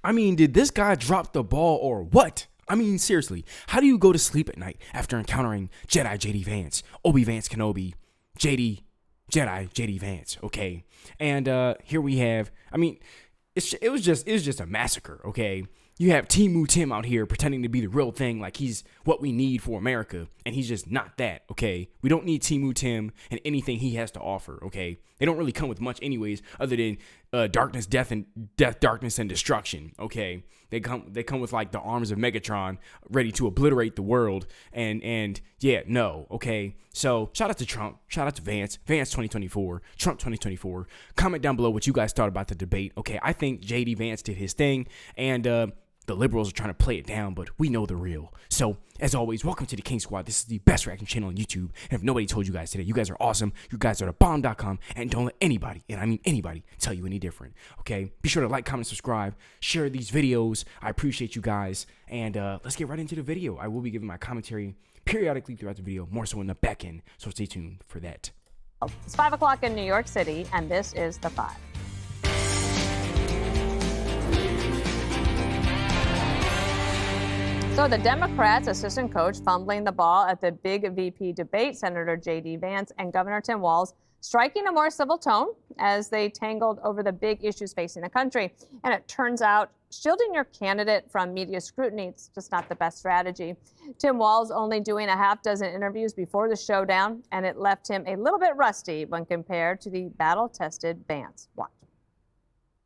I mean, did this guy drop the ball or what? I mean, seriously, how do you go to sleep at night after encountering Jedi JD Vance, Obi Vance Kenobi, Jedi JD Vance, okay? And here we have, I mean, it was just a massacre, okay? You have Temu Tim out here pretending to be the real thing, like he's what we need for America, and he's just not that, okay? We don't need Temu Tim and anything he has to offer, okay? They don't really come with much anyways, other than darkness, death, darkness, and destruction, okay? They come with like the arms of Megatron, ready to obliterate the world, and yeah, no, okay? So shout out to Trump, shout out to Vance 2024, Trump 2024. Comment down below what you guys thought about the debate, okay? I think JD Vance did his thing, and the liberals are trying to play it down, but we know the real. So, as always, welcome to the King Squad. This is the best reaction channel on YouTube. And if nobody told you guys today, you guys are awesome. You guys are the bomb.com. And don't let anybody, and I mean anybody, tell you any different. Okay? Be sure to like, comment, subscribe, share these videos. I appreciate you guys. And let's get right into the video. I will be giving my commentary periodically throughout the video, more so in the back end. So stay tuned for that. It's 5 o'clock in New York City, and this is The Five. So the Democrats' assistant coach fumbling the ball at the big VP debate, Senator J.D. Vance and Governor Tim Walz striking a more civil tone as they tangled over the big issues facing the country. And it turns out shielding your candidate from media scrutiny is just not the best strategy. Tim Walz only doing a half dozen interviews before the showdown, and it left him a little bit rusty when compared to the battle-tested Vance. Watch.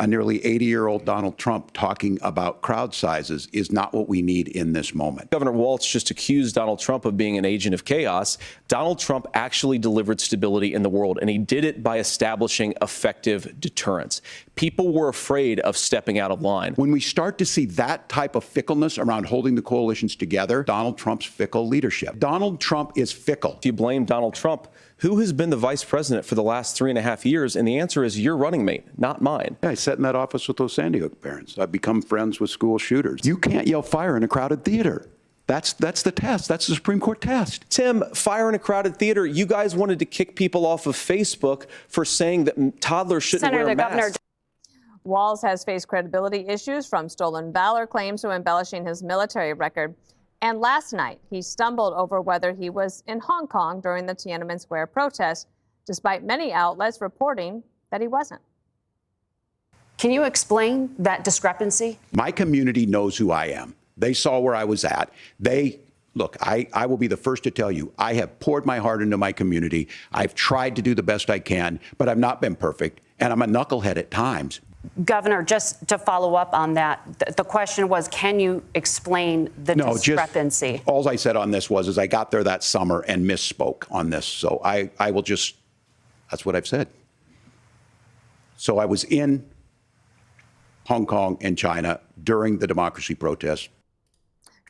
A nearly 80-year-old Donald Trump talking about crowd sizes is not what we need in this moment. Governor Walz just accused Donald Trump of being an agent of chaos. Donald Trump actually delivered stability in the world, and he did it by establishing effective deterrence. People were afraid of stepping out of line. When we start to see that type of fickleness around holding the coalitions together, Donald Trump's fickle leadership. Donald Trump is fickle. If you blame Donald Trump, who has been the vice president for the last 3.5 years? And the answer is your running mate, not mine. Yeah, I sat in that office with those Sandy Hook parents. I've become friends with school shooters. You can't yell fire in a crowded theater. That's the test. That's the Supreme Court test. Tim, fire in a crowded theater. You guys wanted to kick people off of Facebook for saying that toddlers shouldn't wear a mask. Walz has faced credibility issues from stolen valor claims to embellishing his military record. And last night, he stumbled over whether he was in Hong Kong during the Tiananmen Square protest, despite many outlets reporting that he wasn't. Can you explain that discrepancy? My community knows who I am. They saw where I was at. Look, I will be the first to tell you, I have poured my heart into my community. I've tried to do the best I can, but I've not been perfect, and I'm a knucklehead at times. Governor, just to follow up on that, the question was, can you explain the discrepancy? All I said on this is I got there that summer and misspoke on this. So I will just, that's what I've said. So I was in Hong Kong and China during the democracy protest.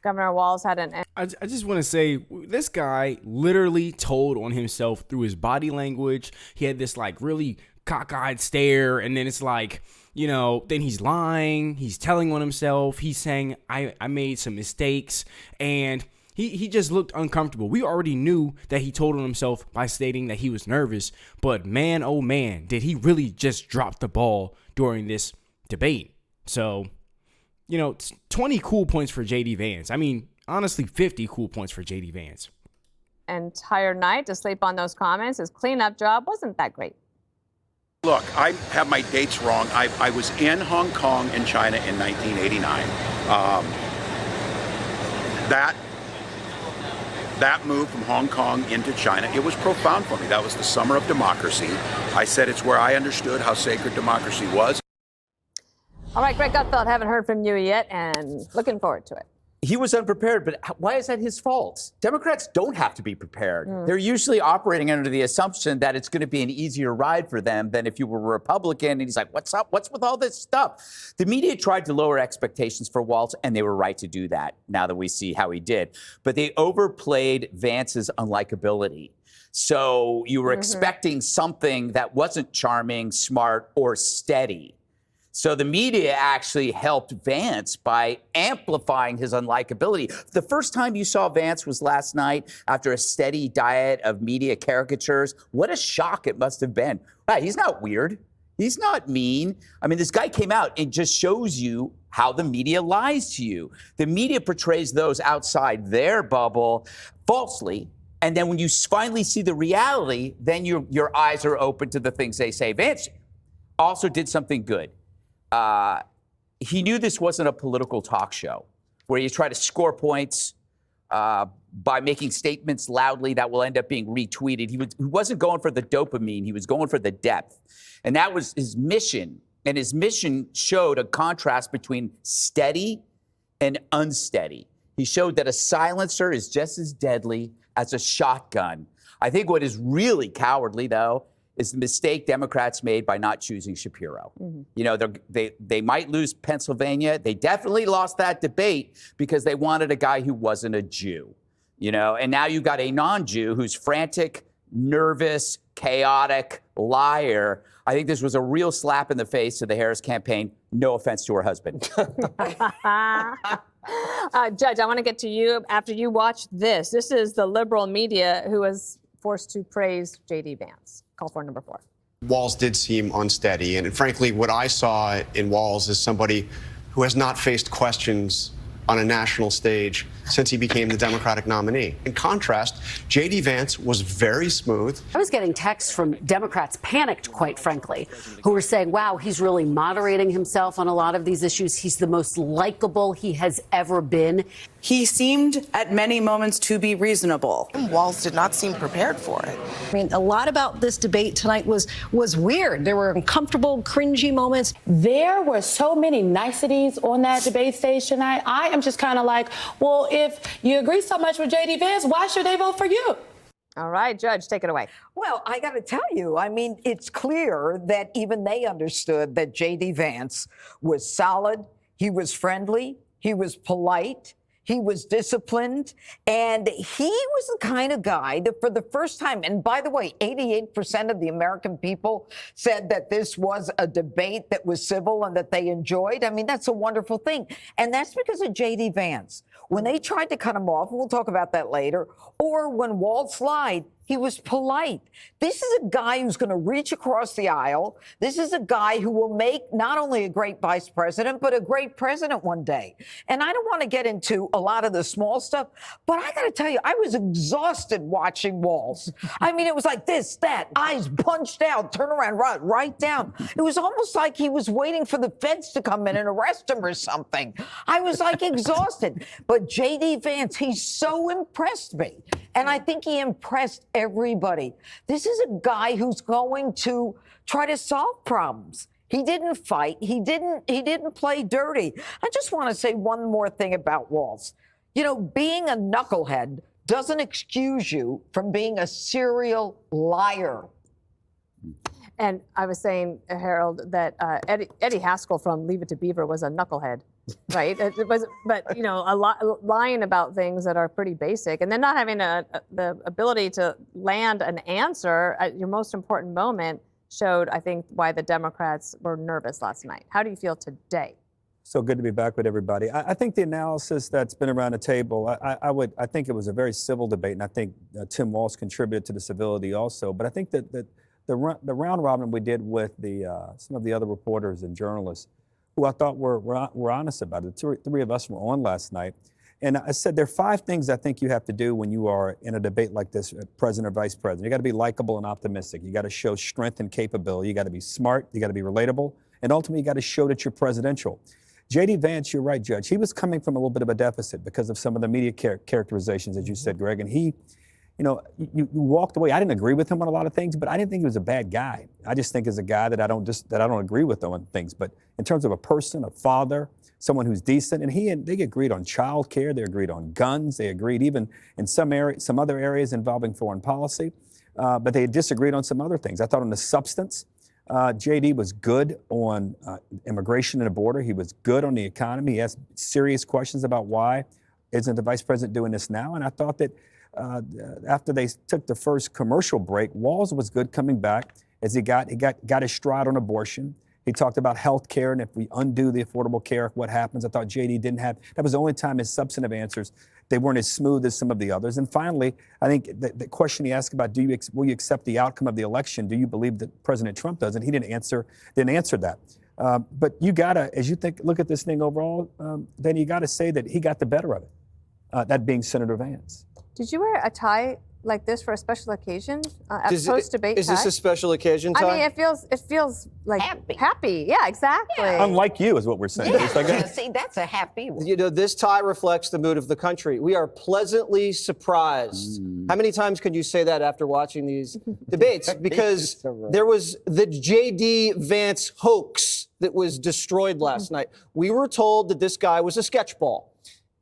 Governor Walz had I just want to say, this guy literally told on himself through his body language. He had this like really cockeyed stare, and then it's like, you know, then he's lying, he's telling on himself, he's saying, I made some mistakes, and he just looked uncomfortable. We already knew that he told on himself by stating that he was nervous, but man, oh man, did he really just drop the ball during this debate. So, you know, 20 cool points for JD Vance. I mean, honestly, 50 cool points for JD Vance. Entire night to sleep on those comments. His cleanup job wasn't that great. Look, I have my dates wrong. I was in Hong Kong and China in 1989. That move from Hong Kong into China, it was profound for me. That was the summer of democracy. I said it's where I understood how sacred democracy was. All right, Greg Gutfeld, haven't heard from you yet, and looking forward to it. He was unprepared, but why is that his fault? Democrats don't have to be prepared. They're usually operating under the assumption that it's going to be an easier ride for them than if you were a Republican. And he's like, what's up? What's with all this stuff? The media tried to lower expectations for Walz, and they were right to do that now that we see how he did. But they overplayed Vance's unlikability. So you were expecting something that wasn't charming, smart, or steady. So the media actually helped Vance by amplifying his unlikability. The first time you saw Vance was last night after a steady diet of media caricatures. What a shock it must have been. Wow, he's not weird. He's not mean. I mean, this guy came out and just shows you how the media lies to you. The media portrays those outside their bubble falsely. And then when you finally see the reality, then your eyes are open to the things they say. Vance also did something good. He knew this wasn't a political talk show where you try to score points by making statements loudly that will end up being retweeted. He wasn't going for the dopamine. He was going for the depth. And that was his mission. And his mission showed a contrast between steady and unsteady. He showed that a silencer is just as deadly as a shotgun. I think what is really cowardly, though, is the mistake Democrats made by not choosing Shapiro. You know, they might lose Pennsylvania. They definitely lost that debate because they wanted a guy who wasn't a Jew. You know, and now you've got a non-Jew who's frantic, nervous, chaotic, liar. I think this was a real slap in the face to the Harris campaign. No offense to her husband. Judge, I want to get to you after you watch this. This is the liberal media who was forced to praise J.D. Vance. Call for number 4. Walz did seem unsteady. And frankly, what I saw in Walz is somebody who has not faced questions on a national stage since he became the Democratic nominee. In contrast, J.D. Vance was very smooth. I was getting texts from Democrats, panicked, quite frankly, who were saying, wow, he's really moderating himself on a lot of these issues. He's the most likable he has ever been. He seemed at many moments to be reasonable. Walz did not seem prepared for it. I mean, a lot about this debate tonight was weird. There were uncomfortable, cringy moments. There were so many niceties on that debate stage tonight. I am just kind of like, well, if you agree so much with J.D. Vance, why should they vote for you? All right, Judge, take it away. Well, I got to tell you, I mean, it's clear that even they understood that J.D. Vance was solid, he was friendly, he was polite, he was disciplined, and he was the kind of guy that for the first time, and by the way, 88% of the American people said that this was a debate that was civil and that they enjoyed. I mean, that's a wonderful thing. And that's because of J.D. Vance. When they tried to cut him off, and we'll talk about that later, or when Walz lied, he was polite. This is a guy who's going to reach across the aisle. This is a guy who will make not only a great vice president, but a great president one day. And I don't want to get into a lot of the small stuff, but I got to tell you, I was exhausted watching Walz. I mean, it was like this, that, eyes punched out, turn around, right down. It was almost like he was waiting for the feds to come in and arrest him or something. I was like exhausted. But J.D. Vance, he so impressed me. And I think he impressed everybody. This is a guy who's going to try to solve problems. He didn't fight. He didn't play dirty. I just want to say one more thing about Walz. You know, being a knucklehead doesn't excuse you from being a serial liar. And I was saying, Harold, that Eddie Haskell from Leave It to Beaver was a knucklehead, right? It was, but, you know, lying about things that are pretty basic, and then not having the ability to land an answer at your most important moment showed, I think, why the Democrats were nervous last night. How do you feel today? So good to be back with everybody. I think the analysis that's been around the table, I think it was a very civil debate, and I think Tim Walz contributed to the civility also. But I think that the round robin we did with some of the other reporters and journalists, who I thought were honest about it. The three of us were on last night, and I said there are 5 things I think you have to do when you are in a debate like this, president or vice president. You got to be likable and optimistic. You got to show strength and capability. You got to be smart. You got to be relatable, and ultimately you got to show that you're presidential. J.D. Vance, you're right, Judge. He was coming from a little bit of a deficit because of some of the media characterizations, as you said, Greg, and he. You know, you walked away. I didn't agree with him on a lot of things, but I didn't think he was a bad guy. I just think as a guy that I don't agree with on things. But in terms of a person, a father, someone who's decent, and they agreed on child care, they agreed on guns, they agreed even in some other areas involving foreign policy, but they disagreed on some other things. I thought on the substance, JD was good on immigration and the border. He was good on the economy. He asked serious questions about why isn't the vice president doing this now, and I thought that after they took the first commercial break, Walz was good coming back as he got his stride on abortion. He talked about health care, and if we undo the Affordable Care, what happens? I thought JD didn't have, that was the only time his substantive answers, they weren't as smooth as some of the others. And finally, I think the question he asked about, will you accept the outcome of the election? Do you believe that President Trump does? And he didn't answer that. But you gotta, as you look at this thing overall, then you gotta say that he got the better of it, that being Senator Vance. Did you wear a tie like this for a special occasion? Post-debate Is this a special occasion tie? I mean, it feels like happy. Yeah, exactly. Yeah. Unlike you, is what we're saying. Yeah, see, that's a happy one. You know, this tie reflects the mood of the country. We are pleasantly surprised. How many times can you say that after watching these debates? Because there was the J.D. Vance hoax that was destroyed last night. We were told that this guy was a sketchball.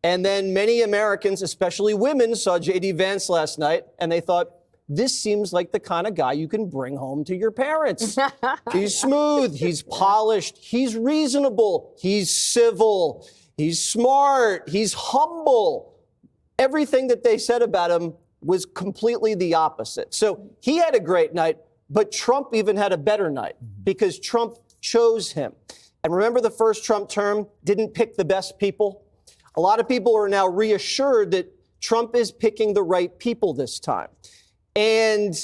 And then many Americans, especially women, saw J.D. Vance last night, and they thought, this seems like the kind of guy you can bring home to your parents. He's smooth, he's polished, he's reasonable, he's civil, he's smart, he's humble. Everything that they said about him was completely the opposite. So he had a great night, but Trump even had a better night because Trump chose him. And remember, the first Trump term didn't pick the best people? A lot of people are now reassured that Trump is picking the right people this time. And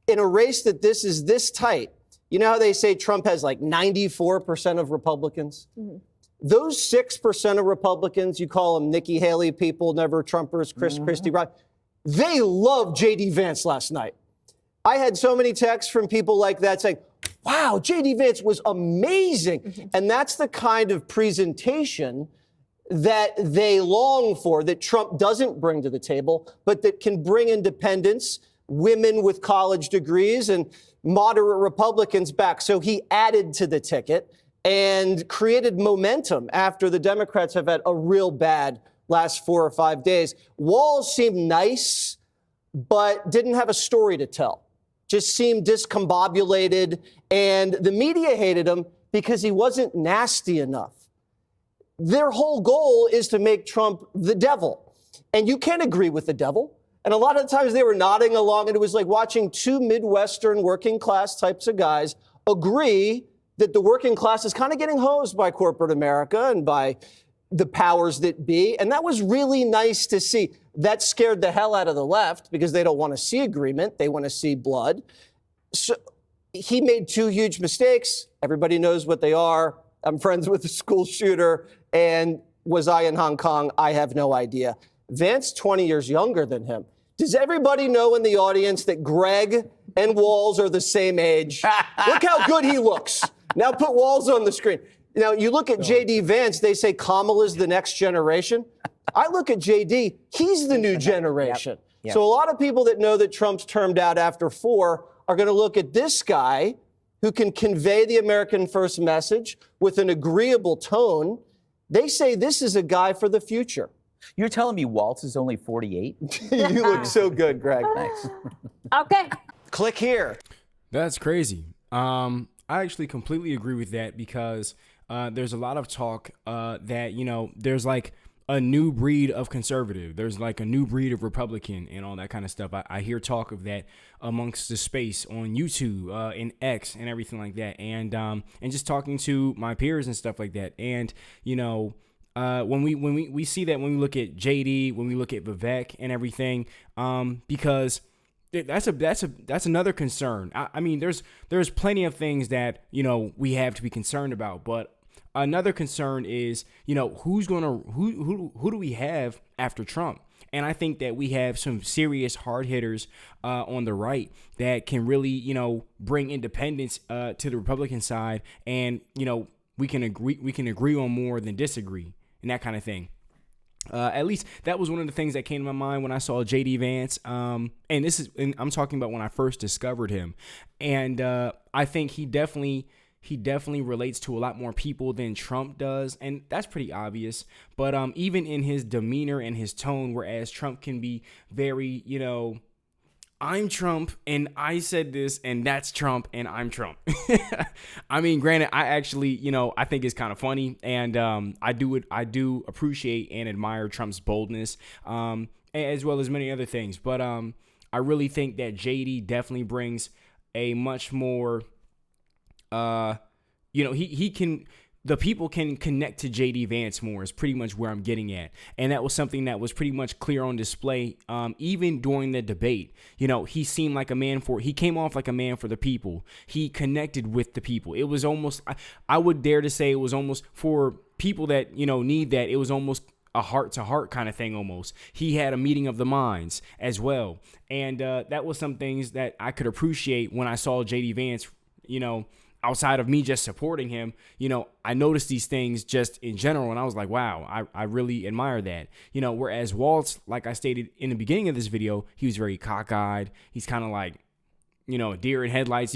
in a race that this is this tight, you know how they say Trump has like 94% of Republicans? Mm-hmm. Those 6% of Republicans, you call them Nikki Haley people, never Trumpers, Christie, they love J.D. Vance last night. I had so many texts from people like that saying, wow, J.D. Vance was amazing. Mm-hmm. And that's the kind of presentation that they long for, that Trump doesn't bring to the table, but that can bring independents, women with college degrees, and moderate Republicans back. So he added to the ticket and created momentum after the Democrats have had a real bad last 4 or 5 days. Walz seemed nice, but didn't have a story to tell. Just seemed discombobulated, and the media hated him because he wasn't nasty enough. Their whole goal is to make Trump the devil. And you can't agree with the devil. And a lot of times they were nodding along, and it was like watching two Midwestern working class types of guys agree that the working class is kind of getting hosed by corporate America and by the powers that be. And that was really nice to see. That scared the hell out of the left because they don't want to see agreement. They want to see blood. So he made 2 huge mistakes. Everybody knows what they are. I'm friends with the school shooter. And was I in Hong Kong? I have no idea. Vance, 20 years younger than him. Does everybody know in the audience that Greg and Walz are the same age? Look how good he looks. Now put Walz on the screen. Now, you look at J.D. Vance, they say Kamala's the next generation. I look at J.D., he's the new generation. Yep. So a lot of people that know that Trump's termed out after 4 are going to look at this guy who can convey the American first message with an agreeable tone. They say this is a guy for the future. You're telling me Walz is only 48? You look so good, Greg. Thanks. Okay. Click here. That's crazy. I actually completely agree with that because there's a lot of talk that, you know, there's like a new breed of conservative. There's like a new breed of Republican and all that kind of stuff. I hear talk of that amongst the space on YouTube and X and everything like that. And just talking to my peers and stuff like that. And, you know, when we see that, when we look at JD, when we look at Vivek and everything, because that's another concern. I mean, there's plenty of things that, you know, we have to be concerned about, but another concern is, you know, who do we have after Trump? And I think that we have some serious hard hitters on the right that can really, you know, bring independence to the Republican side, and, you know, we can agree on more than disagree and that kind of thing. At least that was one of the things that came to my mind when I saw J.D. Vance. And I'm talking about when I first discovered him. And I think he definitely relates to a lot more people than Trump does. And that's pretty obvious. But even in his demeanor and his tone, whereas Trump can be very, you know, I'm Trump and I said this and that's Trump and I'm Trump. I mean, granted, I actually, you know, I think it's kind of funny, and I do appreciate and admire Trump's boldness, as well as many other things. But I really think that JD definitely brings a much more the people can connect to JD Vance more is pretty much where I'm getting at. And that was something that was pretty much clear on display, even during the debate. He seemed like he came off like a man for the people. He connected with the people. It was almost, I would dare to say it was almost for people that, need that. It was almost a heart-to-heart kind of thing almost. He had a meeting of the minds as well. And that was some things that I could appreciate when I saw JD Vance, outside of me just supporting him. I noticed these things just in general, and I was like, wow, I really admire that. Whereas Walz, like I stated in the beginning of this video, he was very cockeyed. He's kind of like, deer in headlights.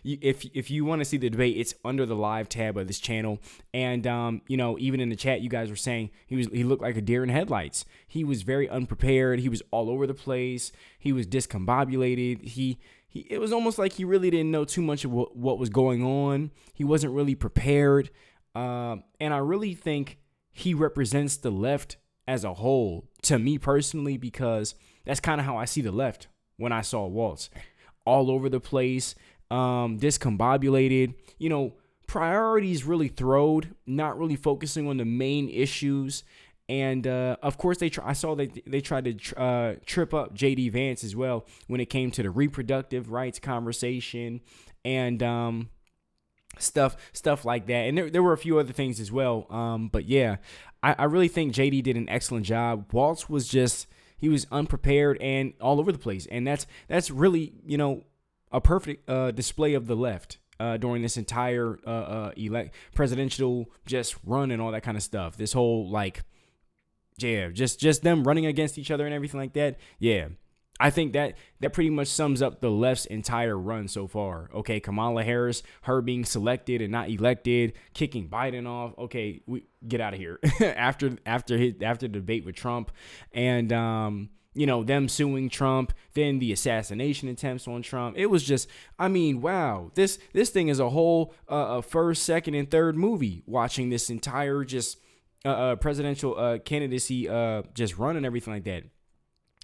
If you want to see the debate, it's under the live tab of this channel. And even in the chat, you guys were saying he looked like a deer in headlights. He was very unprepared. He was all over the place. He was discombobulated. It was almost like he really didn't know too much of what was going on. He wasn't really prepared. And I really think he represents the left as a whole, to me personally, because that's kind of how I see the left when I saw Walz. All over the place, discombobulated, priorities really throwed, not really focusing on the main issues. And of course, I saw that they tried to trip up JD Vance as well when it came to the reproductive rights conversation and stuff like that. And there were a few other things as well. But yeah, I really think JD did an excellent job. Walz was he was unprepared and all over the place. And that's really, a perfect display of the left during this entire presidential just run and all that kind of stuff. This whole just them running against each other and everything like that. Yeah, I think that pretty much sums up the left's entire run so far. Okay, Kamala Harris, her being selected and not elected, kicking Biden off. Okay, we get out of here after the debate with Trump, and them suing Trump, then the assassination attempts on Trump. It was just, wow, this thing is a whole first, second, and third movie. Watching this entire presidential candidacy just run and everything like that.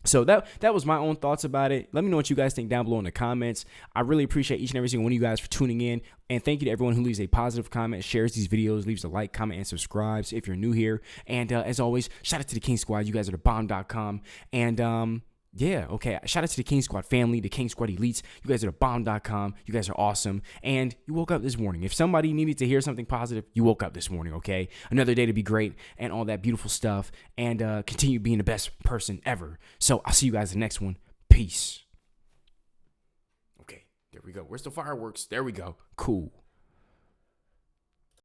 So that was my own thoughts about it. Let me know what you guys think down below in the comments. I really appreciate each and every single one of you guys for tuning in. And thank you to everyone who leaves a positive comment, shares these videos, leaves a like, comment, and subscribes if you're new here. And as always, shout out to the King Squad. You guys are the bomb.com. And yeah, okay. Shout out to the King Squad family, the King Squad elites. You guys are the bomb.com. You guys are awesome. And you woke up this morning. If somebody needed to hear something positive, you woke up this morning, okay? Another day to be great and all that beautiful stuff. And continue being the best person ever. So I'll see you guys in the next one. Peace. Okay, there we go. Where's the fireworks? There we go. Cool.